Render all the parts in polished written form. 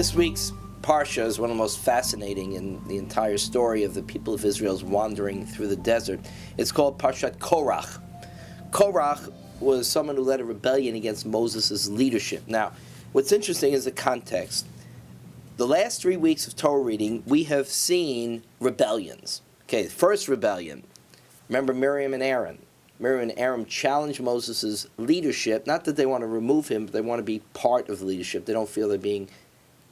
This week's Parsha is one of the most fascinating in the entire story of the people of Israel's wandering through the desert. It's called Parashat Korach. Korach was someone who led a rebellion against Moses' leadership. Now, what's interesting is the context. The last 3 weeks of Torah reading, we have seen rebellions. Okay, first rebellion. Remember Miriam and Aaron. Miriam and Aaron challenged Moses' leadership. Not that they want to remove him, but they want to be part of the leadership. They don't feel they're being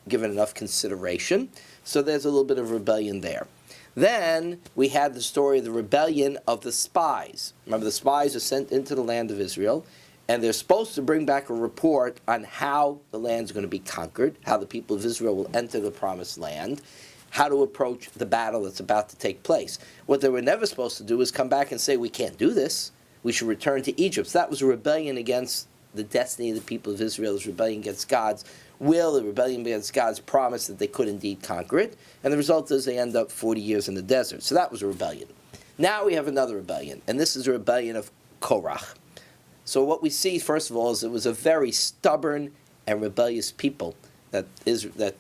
given enough consideration. So there's a little bit of rebellion there. Then we had the story of the rebellion of the spies. Remember, the spies are sent into the land of Israel, and they're supposed to bring back a report on how the land's going to be conquered, how the people of Israel will enter the promised land, how to approach the battle that's about to take place. What they were never supposed to do is come back and say, we can't do this. We should return to Egypt. So that was a rebellion against the destiny of the people of Israel. It was a rebellion against God's will, a rebellion against God's promise that they could indeed conquer it. And the result is they end up 40 years in the desert. So that was a rebellion. Now we have another rebellion, and this is a rebellion of Korach. So what we see, first of all, is it was a very stubborn and rebellious people that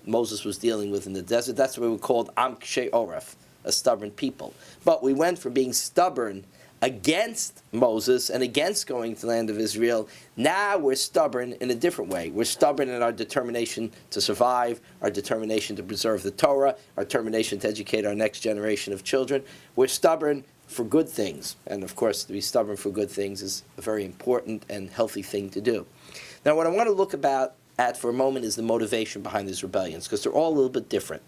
Moses was dealing with in the desert. That's what we called Am Kshei Oref, a stubborn people. But we went from being stubborn against Moses and against going to the land of Israel. Now we're stubborn in a different way. We're stubborn in our determination to survive, our determination to preserve the Torah, our determination to educate our next generation of children. We're stubborn for good things. And of course, to be stubborn for good things is a very important and healthy thing to do. Now, what I want to look at for a moment is the motivation behind these rebellions, because they're all a little bit different.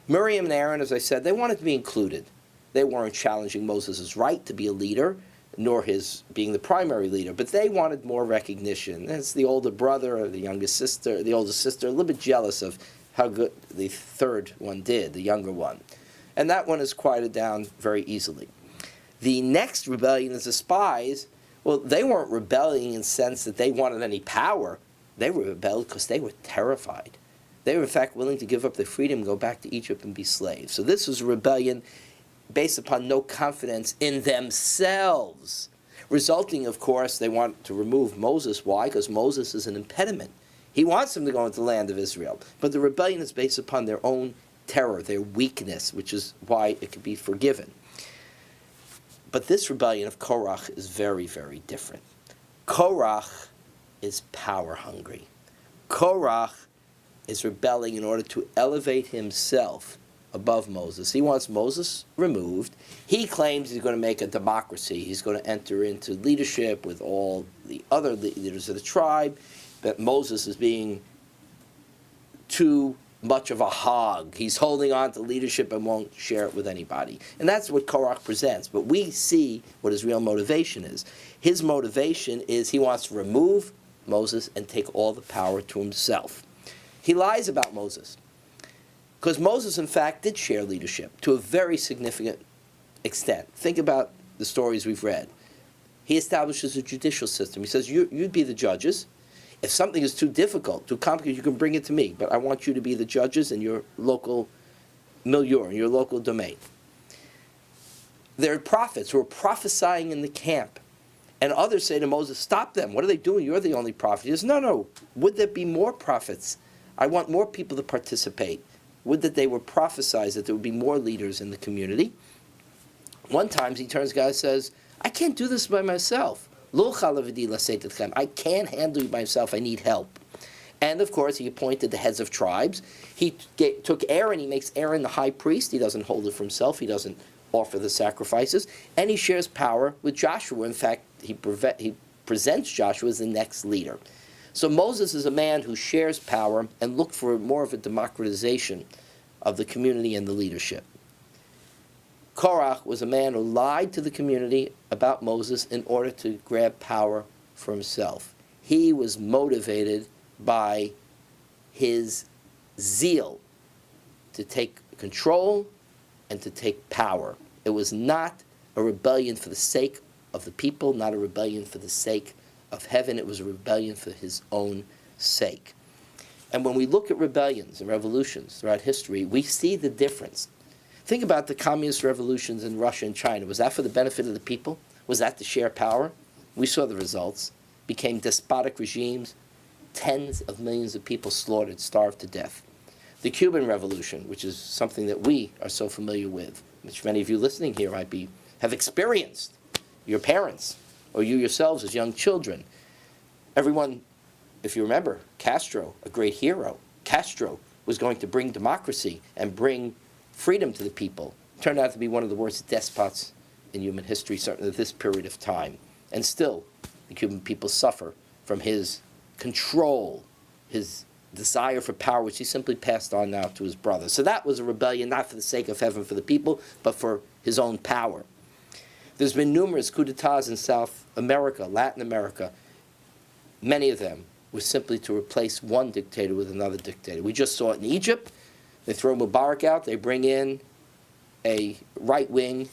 Miriam and Aaron, as I said, they wanted to be included. They weren't challenging Moses' right to be a leader, nor his being the primary leader, but they wanted more recognition. It's the older brother or the youngest sister, the older sister, a little bit jealous of how good the third one did, the younger one. And that one is quieted down very easily. The next rebellion is the spies. Well, they weren't rebelling in the sense that they wanted any power. They were rebelled because they were terrified. They were, in fact, willing to give up their freedom, go back to Egypt and be slaves. So this was a rebellion based upon no confidence in themselves, resulting, of course, they want to remove Moses. Why? Because Moses is an impediment. He wants them to go into the land of Israel. But the rebellion is based upon their own terror, their weakness, which is why it could be forgiven. But this rebellion of Korach is very, very different. Korach is power hungry. Korach is rebelling in order to elevate himself above Moses. He wants Moses removed. He claims he's going to make a democracy. He's going to enter into leadership with all the other leaders of the tribe, that Moses is being too much of a hog. He's holding on to leadership and won't share it with anybody. And that's what Korach presents. But we see what his real motivation is. His motivation is he wants to remove Moses and take all the power to himself. He lies about Moses, because Moses, in fact, did share leadership to a very significant extent. Think about the stories we've read. He establishes a judicial system. He says, you'd be the judges. If something is too difficult, too complicated, you can bring it to me. But I want you to be the judges in your local milieu, in your local domain. There are prophets who are prophesying in the camp. And others say to Moses, stop them. What are they doing? You're the only prophet. He says, no. Would there be more prophets? I want more people to participate. Would that they were prophesied that there would be more leaders in the community. One time he turns to God and says, I can't do this by myself. I can't handle it by myself. I need help. And of course he appointed the heads of tribes. He took Aaron. He makes Aaron the high priest. He doesn't hold it for himself. He doesn't offer the sacrifices. And he shares power with Joshua. In fact, he presents Joshua as the next leader. So Moses is a man who shares power and looked for more of a democratization of the community and the leadership. Korach was a man who lied to the community about Moses in order to grab power for himself. He was motivated by his zeal to take control and to take power. It was not a rebellion for the sake of the people, not a rebellion for the sake of heaven. It was a rebellion for his own sake. And when we look at rebellions and revolutions throughout history, we see the difference. Think about the communist revolutions in Russia and China. Was that for the benefit of the people? Was that to share power? We saw the results. Became despotic regimes. Tens of millions of people slaughtered, starved to death. The Cuban Revolution, which is something that we are so familiar with, which many of you listening here have experienced, your parents, or you yourselves as young children. Everyone, if you remember, Castro, a great hero, Castro was going to bring democracy and bring freedom to the people. Turned out to be one of the worst despots in human history, certainly at this period of time. And still, the Cuban people suffer from his control, his desire for power, which he simply passed on now to his brother. So that was a rebellion, not for the sake of heaven for the people, but for his own power. There's been numerous coups d'etats in South America, Latin America. Many of them were simply to replace one dictator with another dictator. We just saw it in Egypt. They throw Mubarak out, they bring in a right-wing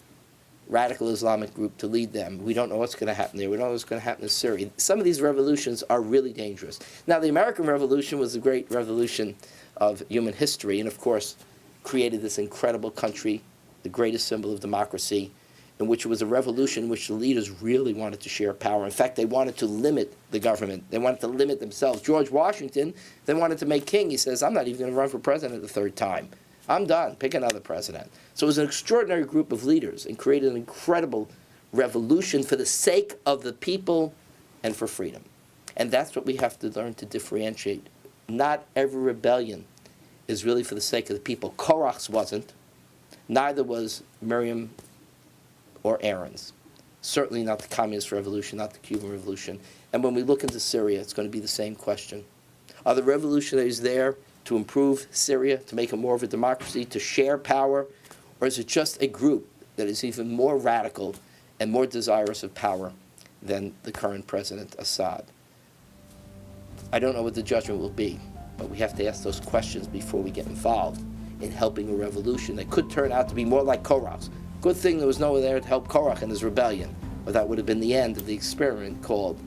radical Islamic group to lead them. We don't know what's going to happen there. We don't know what's going to happen in Syria. Some of these revolutions are really dangerous. Now, the American Revolution was the great revolution of human history, and of course, created this incredible country, the greatest symbol of democracy, in which it was a revolution in which the leaders really wanted to share power. In fact, they wanted to limit the government. They wanted to limit themselves. George Washington, they wanted to make king. He says, I'm not even going to run for president the third time. I'm done. Pick another president. So it was an extraordinary group of leaders and created an incredible revolution for the sake of the people and for freedom. And that's what we have to learn to differentiate. Not every rebellion is really for the sake of the people. Korach's wasn't. Neither was Miriam or Aaron's. Certainly not the Communist Revolution, not the Cuban Revolution. And when we look into Syria, it's going to be the same question. Are the revolutionaries there to improve Syria, to make it more of a democracy, to share power? Or is it just a group that is even more radical and more desirous of power than the current president, Assad? I don't know what the judgment will be, but we have to ask those questions before we get involved in helping a revolution that could turn out to be more like Korach's. Good thing there was no one there to help Korach in his rebellion, or that would have been the end of the experiment called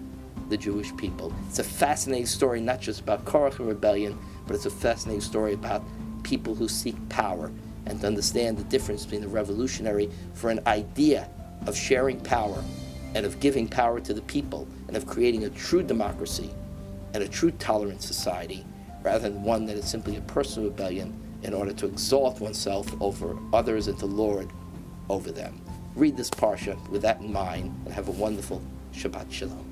the Jewish people. It's a fascinating story, not just about Korach and rebellion, but it's a fascinating story about people who seek power and to understand the difference between the revolutionary for an idea of sharing power and of giving power to the people and of creating a true democracy and a true tolerant society, rather than one that is simply a personal rebellion in order to exalt oneself over others and to lord over them. Read this Parsha with that in mind and have a wonderful Shabbat Shalom.